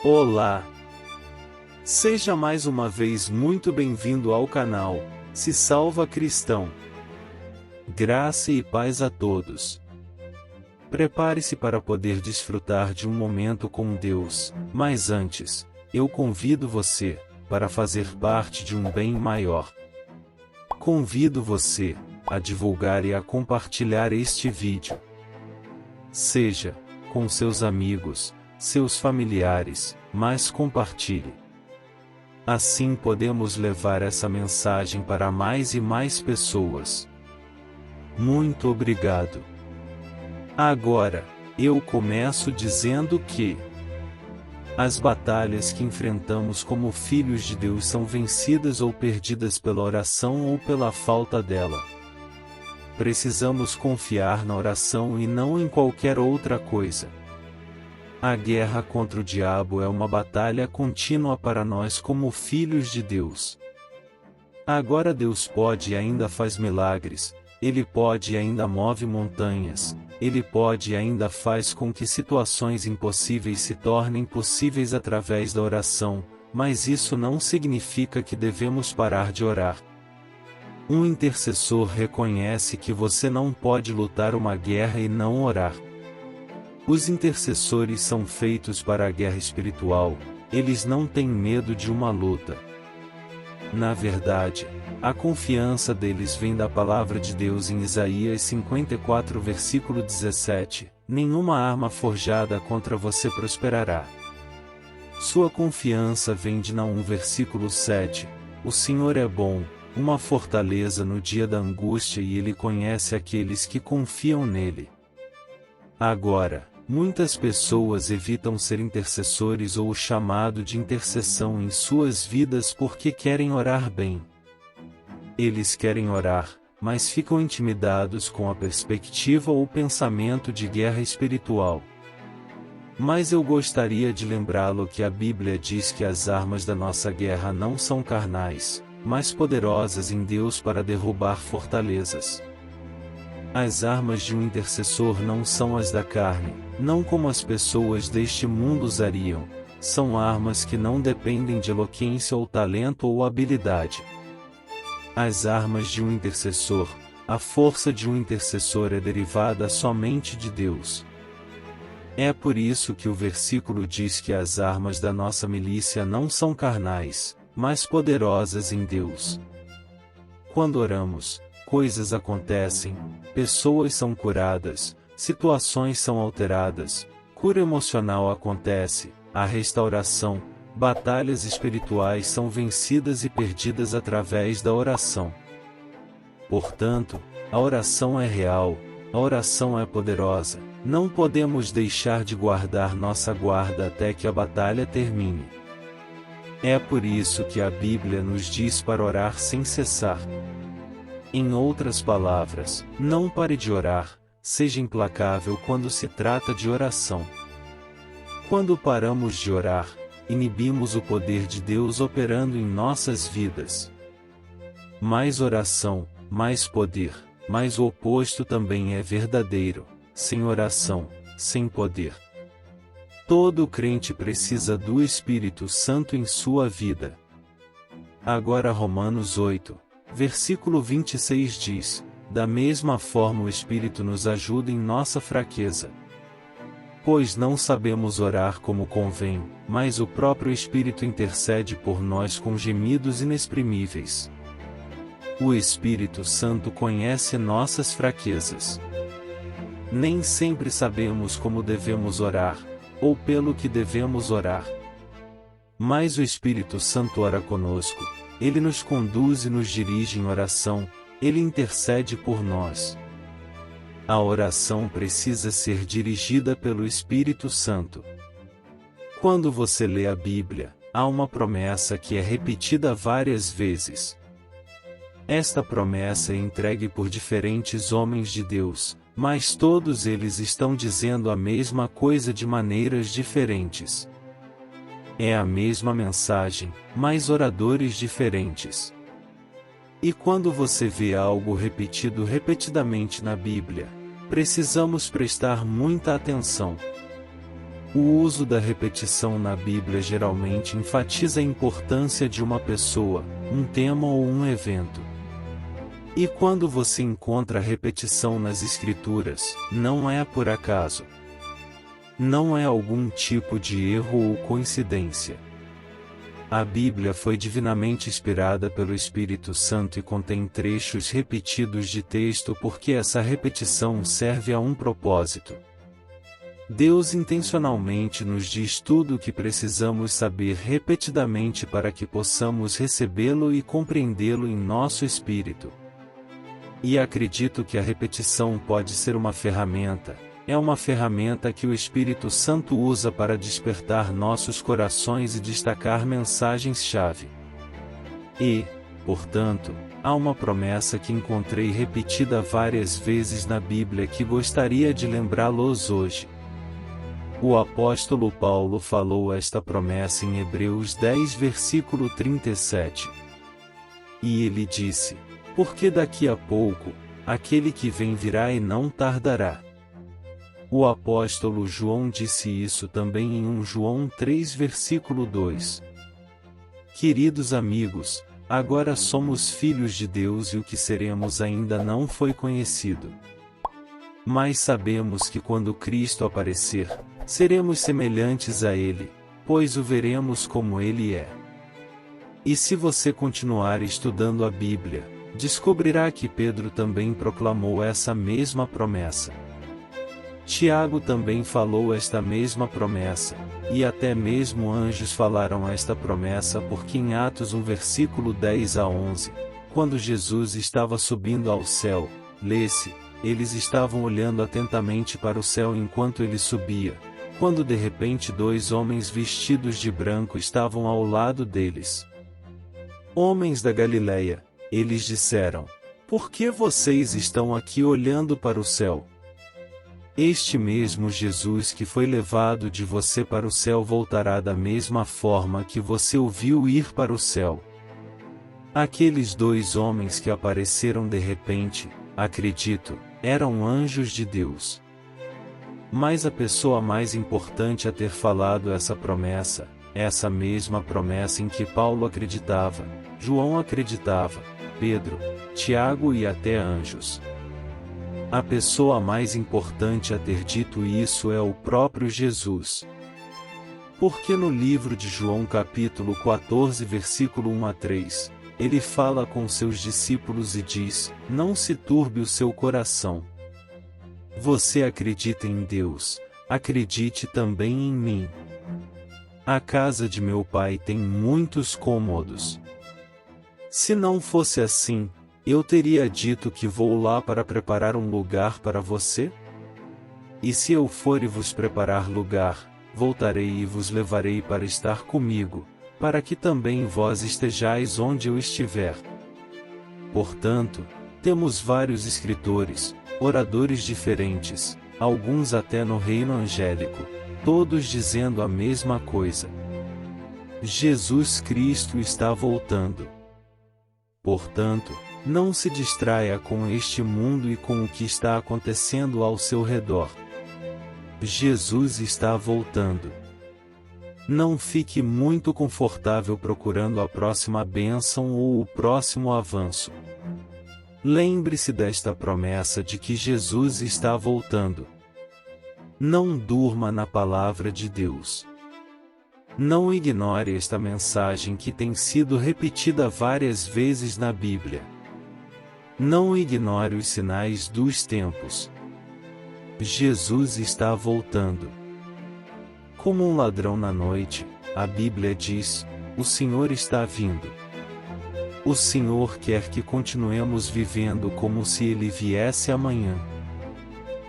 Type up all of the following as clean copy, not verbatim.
Olá! Seja mais uma vez muito bem-vindo ao canal Se Salva Cristão. Graça e paz a todos. Prepare-se para poder desfrutar de um momento com Deus, mas antes, eu convido você para fazer parte de um bem maior. Convido você a divulgar e a compartilhar este vídeo. Seja com seus amigos, seus familiares, mas compartilhe. Assim podemos levar essa mensagem para mais e mais pessoas. Muito obrigado. Agora, eu começo dizendo que as batalhas que enfrentamos como filhos de Deus são vencidas ou perdidas pela oração ou pela falta dela. Precisamos confiar na oração e não em qualquer outra coisa. A guerra contra o diabo é uma batalha contínua para nós como filhos de Deus. Agora Deus pode e ainda faz milagres, Ele pode e ainda move montanhas, Ele pode e ainda faz com que situações impossíveis se tornem possíveis através da oração, mas isso não significa que devemos parar de orar. Um intercessor reconhece que você não pode lutar uma guerra e não orar. Os intercessores são feitos para a guerra espiritual, eles não têm medo de uma luta. Na verdade, a confiança deles vem da palavra de Deus em Isaías 54 versículo 17, nenhuma arma forjada contra você prosperará. Sua confiança vem de Naum versículo 7, o Senhor é bom, uma fortaleza no dia da angústia e Ele conhece aqueles que confiam nele. Agora, muitas pessoas evitam ser intercessores ou o chamado de intercessão em suas vidas porque querem orar bem. Eles querem orar, mas ficam intimidados com a perspectiva ou pensamento de guerra espiritual. Mas eu gostaria de lembrá-lo que a Bíblia diz que as armas da nossa guerra não são carnais, mas poderosas em Deus para derrubar fortalezas. As armas de um intercessor não são as da carne, não como as pessoas deste mundo usariam, são armas que não dependem de eloquência ou talento ou habilidade. As armas de um intercessor, a força de um intercessor é derivada somente de Deus. É por isso que o versículo diz que as armas da nossa milícia não são carnais, mas poderosas em Deus. Quando oramos, coisas acontecem, pessoas são curadas, situações são alteradas, cura emocional acontece, a restauração, batalhas espirituais são vencidas e perdidas através da oração. Portanto, a oração é real, a oração é poderosa, não podemos deixar de guardar nossa guarda até que a batalha termine. É por isso que a Bíblia nos diz para orar sem cessar. Em outras palavras, não pare de orar, seja implacável quando se trata de oração. Quando paramos de orar, inibimos o poder de Deus operando em nossas vidas. Mais oração, mais poder, mas o oposto também é verdadeiro, sem oração, sem poder. Todo crente precisa do Espírito Santo em sua vida. Agora Romanos 8. Versículo 26 diz, da mesma forma o Espírito nos ajuda em nossa fraqueza. Pois não sabemos orar como convém, mas o próprio Espírito intercede por nós com gemidos inexprimíveis. O Espírito Santo conhece nossas fraquezas. Nem sempre sabemos como devemos orar, ou pelo que devemos orar. Mas o Espírito Santo ora conosco. Ele nos conduz e nos dirige em oração, Ele intercede por nós. A oração precisa ser dirigida pelo Espírito Santo. Quando você lê a Bíblia, há uma promessa que é repetida várias vezes. Esta promessa é entregue por diferentes homens de Deus, mas todos eles estão dizendo a mesma coisa de maneiras diferentes. É a mesma mensagem, mas oradores diferentes. E quando você vê algo repetido repetidamente na Bíblia, precisamos prestar muita atenção. O uso da repetição na Bíblia geralmente enfatiza a importância de uma pessoa, um tema ou um evento. E quando você encontra repetição nas Escrituras, não é por acaso. Não é algum tipo de erro ou coincidência. A Bíblia foi divinamente inspirada pelo Espírito Santo e contém trechos repetidos de texto porque essa repetição serve a um propósito. Deus intencionalmente nos diz tudo o que precisamos saber repetidamente para que possamos recebê-lo e compreendê-lo em nosso espírito. E acredito que a repetição pode ser uma ferramenta, é uma ferramenta que o Espírito Santo usa para despertar nossos corações e destacar mensagens-chave. E, portanto, há uma promessa que encontrei repetida várias vezes na Bíblia que gostaria de lembrá-los hoje. O apóstolo Paulo falou esta promessa em Hebreus 10 versículo 37. E ele disse: porque daqui a pouco, aquele que vem virá e não tardará. O apóstolo João disse isso também em 1 João 3 versículo 2. Queridos amigos, agora somos filhos de Deus e o que seremos ainda não foi conhecido. Mas sabemos que quando Cristo aparecer, seremos semelhantes a Ele, pois o veremos como Ele é. E se você continuar estudando a Bíblia, descobrirá que Pedro também proclamou essa mesma promessa. Tiago também falou esta mesma promessa, e até mesmo anjos falaram esta promessa porque em Atos 1 versículo 10 a 11, quando Jesus estava subindo ao céu, lê-se, eles estavam olhando atentamente para o céu enquanto ele subia, quando de repente 2 homens vestidos de branco estavam ao lado deles. Homens da Galileia, eles disseram: por que vocês estão aqui olhando para o céu? Este mesmo Jesus que foi levado de você para o céu voltará da mesma forma que você o viu ir para o céu. Aqueles 2 homens que apareceram de repente, acredito, eram anjos de Deus. Mas a pessoa mais importante a ter falado essa mesma promessa em que Paulo acreditava, João acreditava, Pedro, Tiago e até anjos. A pessoa mais importante a ter dito isso é o próprio Jesus. Porque no livro de João capítulo 14 versículo 1 a 3, ele fala com seus discípulos e diz: não se turbe o seu coração. Você acredita em Deus, acredite também em mim. A casa de meu pai tem muitos cômodos. Se não fosse assim, eu teria dito que vou lá para preparar um lugar para você? E se eu for e vos preparar lugar, voltarei e vos levarei para estar comigo, para que também vós estejais onde eu estiver. Portanto, temos vários escritores, oradores diferentes, alguns até no reino angélico, todos dizendo a mesma coisa. Jesus Cristo está voltando. Portanto, não se distraia com este mundo e com o que está acontecendo ao seu redor. Jesus está voltando. Não fique muito confortável procurando a próxima bênção ou o próximo avanço. Lembre-se desta promessa de que Jesus está voltando. Não durma na palavra de Deus. Não ignore esta mensagem que tem sido repetida várias vezes na Bíblia. Não ignore os sinais dos tempos. Jesus está voltando. Como um ladrão na noite, a Bíblia diz: o Senhor está vindo. O Senhor quer que continuemos vivendo como se Ele viesse amanhã.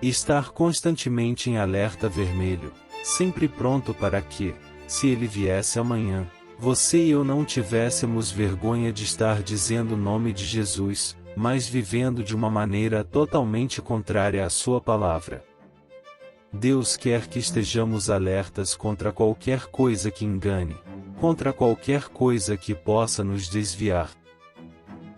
Estar constantemente em alerta vermelho, sempre pronto para que, se Ele viesse amanhã, você e eu não tivéssemos vergonha de estar dizendo o nome de Jesus, mas vivendo de uma maneira totalmente contrária à sua palavra. Deus quer que estejamos alertas contra qualquer coisa que engane, contra qualquer coisa que possa nos desviar.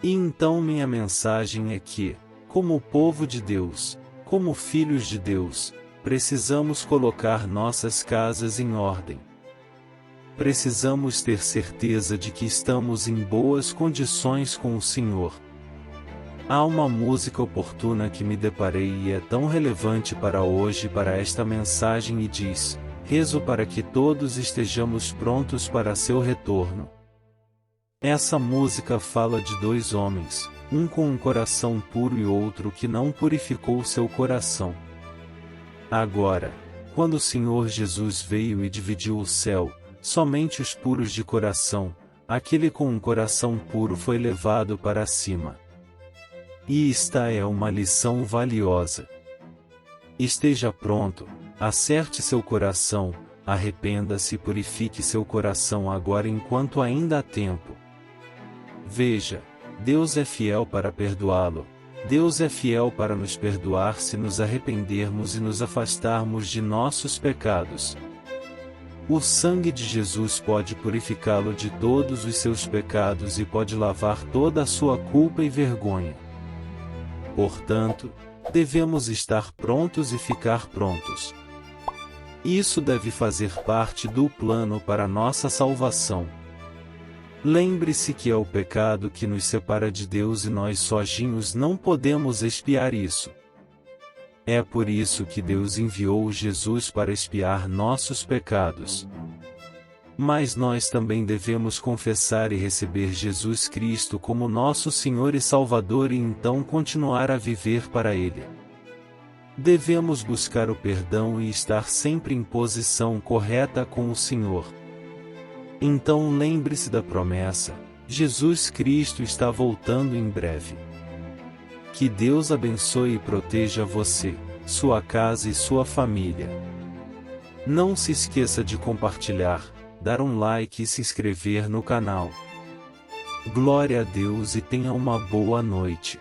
E então minha mensagem é que, como povo de Deus, como filhos de Deus, precisamos colocar nossas casas em ordem. Precisamos ter certeza de que estamos em boas condições com o Senhor. Há uma música oportuna que me deparei e é tão relevante para hoje para esta mensagem e diz: rezo para que todos estejamos prontos para seu retorno. Essa música fala de dois homens, um com um coração puro e outro que não purificou seu coração. Agora, quando o Senhor Jesus veio e dividiu o céu, somente os puros de coração, aquele com um coração puro foi levado para cima. E esta é uma lição valiosa. Esteja pronto, acerte seu coração, arrependa-se e purifique seu coração agora enquanto ainda há tempo. Veja, Deus é fiel para perdoá-lo. Deus é fiel para nos perdoar se nos arrependermos e nos afastarmos de nossos pecados. O sangue de Jesus pode purificá-lo de todos os seus pecados e pode lavar toda a sua culpa e vergonha. Portanto, devemos estar prontos e ficar prontos. Isso deve fazer parte do plano para nossa salvação. Lembre-se que é o pecado que nos separa de Deus e nós sozinhos não podemos expiar isso. É por isso que Deus enviou Jesus para expiar nossos pecados. Mas nós também devemos confessar e receber Jesus Cristo como nosso Senhor e Salvador e então continuar a viver para Ele. Devemos buscar o perdão e estar sempre em posição correta com o Senhor. Então lembre-se da promessa: Jesus Cristo está voltando em breve. Que Deus abençoe e proteja você, sua casa e sua família. Não se esqueça de compartilhar, dar um like e se inscrever no canal. Glória a Deus e tenha uma boa noite.